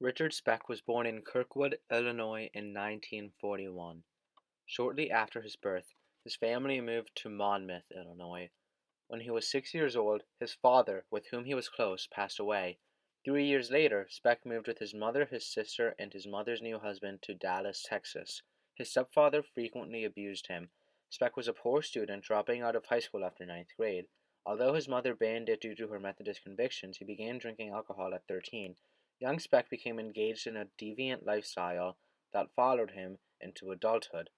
Richard Speck was born in Kirkwood, Illinois in 1941. Shortly after his birth, his family moved to Monmouth, Illinois. When he was 6 years old, his father, with whom he was close, passed away. 3 years later, Speck moved with his mother, his sister, and his mother's new husband to Dallas, Texas. His stepfather frequently abused him. Speck was a poor student, dropping out of high school after ninth grade. Although his mother banned it due to her Methodist convictions, he began drinking alcohol at 13. Young Speck became engaged in a deviant lifestyle that followed him into adulthood.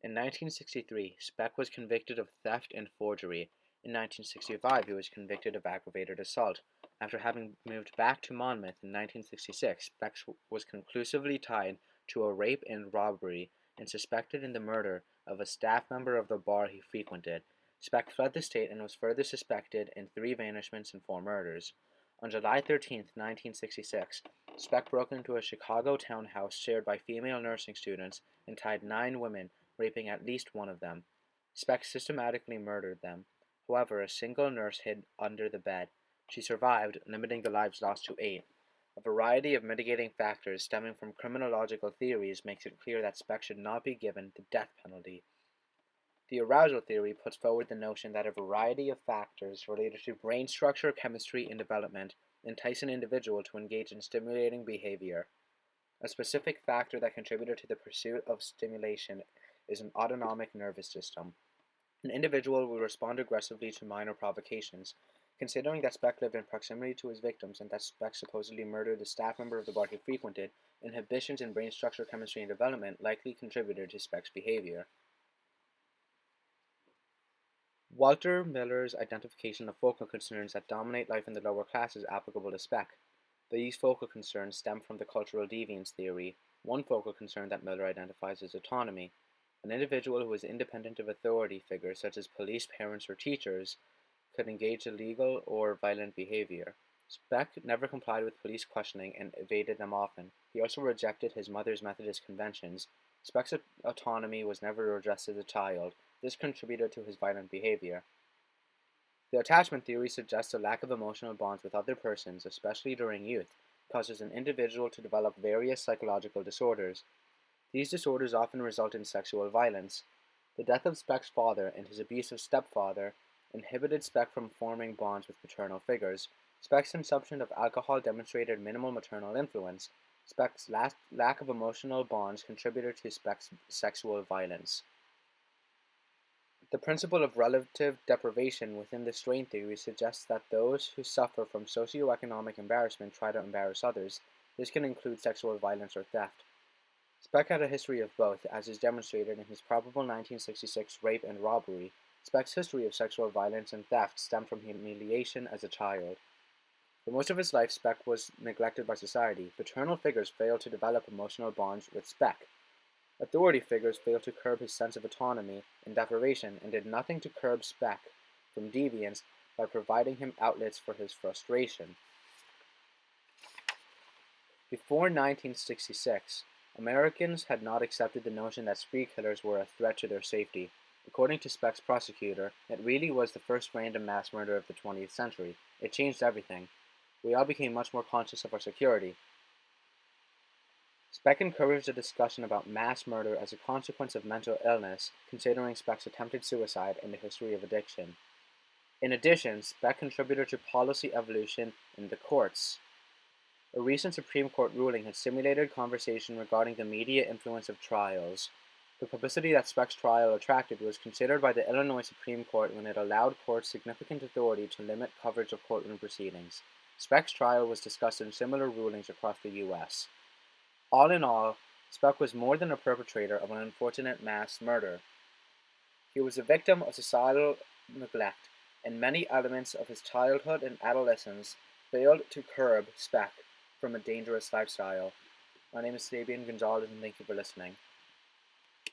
In 1963, Speck was convicted of theft and forgery. In 1965, he was convicted of aggravated assault. After having moved back to Monmouth in 1966, Speck was conclusively tied to a rape and robbery and suspected in the murder of a staff member of the bar he frequented. Speck fled the state and was further suspected in 3 vanishments and 4 murders. On July 13, 1966, Speck broke into a Chicago townhouse shared by female nursing students and tied 9 women, raping at least one of them. Speck systematically murdered them. However, a single nurse hid under the bed. She survived, limiting the lives lost to 8. A variety of mitigating factors stemming from criminological theories makes it clear that Speck should not be given the death penalty. The arousal theory puts forward the notion that a variety of factors related to brain structure, chemistry, and development entice an individual to engage in stimulating behavior. A specific factor that contributed to the pursuit of stimulation is an autonomic nervous system. An individual will respond aggressively to minor provocations. Considering that Speck lived in proximity to his victims and that Speck supposedly murdered the staff member of the bar he frequented, inhibitions in brain structure, chemistry, and development likely contributed to Speck's behavior. Walter Miller's identification of focal concerns that dominate life in the lower class is applicable to Speck. These focal concerns stem from the cultural deviance theory. One focal concern that Miller identifies is autonomy. An individual who is independent of authority figures such as police, parents, or teachers could engage in illegal or violent behavior. Speck never complied with police questioning and evaded them often. He also rejected his mother's Methodist conventions. Speck's autonomy was never addressed as a child. This contributed to his violent behavior. The attachment theory suggests a lack of emotional bonds with other persons, especially during youth, causes an individual to develop various psychological disorders. These disorders often result in sexual violence. The death of Speck's father and his abusive stepfather inhibited Speck from forming bonds with paternal figures. Speck's consumption of alcohol demonstrated minimal maternal influence. Speck's lack of emotional bonds contributed to Speck's sexual violence. The principle of relative deprivation within the strain theory suggests that those who suffer from socioeconomic embarrassment try to embarrass others. This can include sexual violence or theft. Speck had a history of both, as is demonstrated in his probable 1966 rape and robbery. Speck's history of sexual violence and theft stemmed from humiliation as a child. For most of his life, Speck was neglected by society. Paternal figures failed to develop emotional bonds with Speck. Authority figures failed to curb his sense of autonomy and deprivation and did nothing to curb Speck from deviance by providing him outlets for his frustration. Before 1966, Americans had not accepted the notion that spree killers were a threat to their safety. According to Speck's prosecutor, it really was the first random mass murder of the 20th century. It changed everything. We all became much more conscious of our security. Speck encouraged a discussion about mass murder as a consequence of mental illness, considering Speck's attempted suicide and the history of addiction. In addition, Speck contributed to policy evolution in the courts. A recent Supreme Court ruling had stimulated conversation regarding the media influence of trials. The publicity that Speck's trial attracted was considered by the Illinois Supreme Court when it allowed courts significant authority to limit coverage of courtroom proceedings. Speck's trial was discussed in similar rulings across the U.S. All in all, Speck was more than a perpetrator of an unfortunate mass murder. He was a victim of societal neglect, and many elements of his childhood and adolescence failed to curb Speck from a dangerous lifestyle. My name is Fabian Gonzalez, and thank you for listening.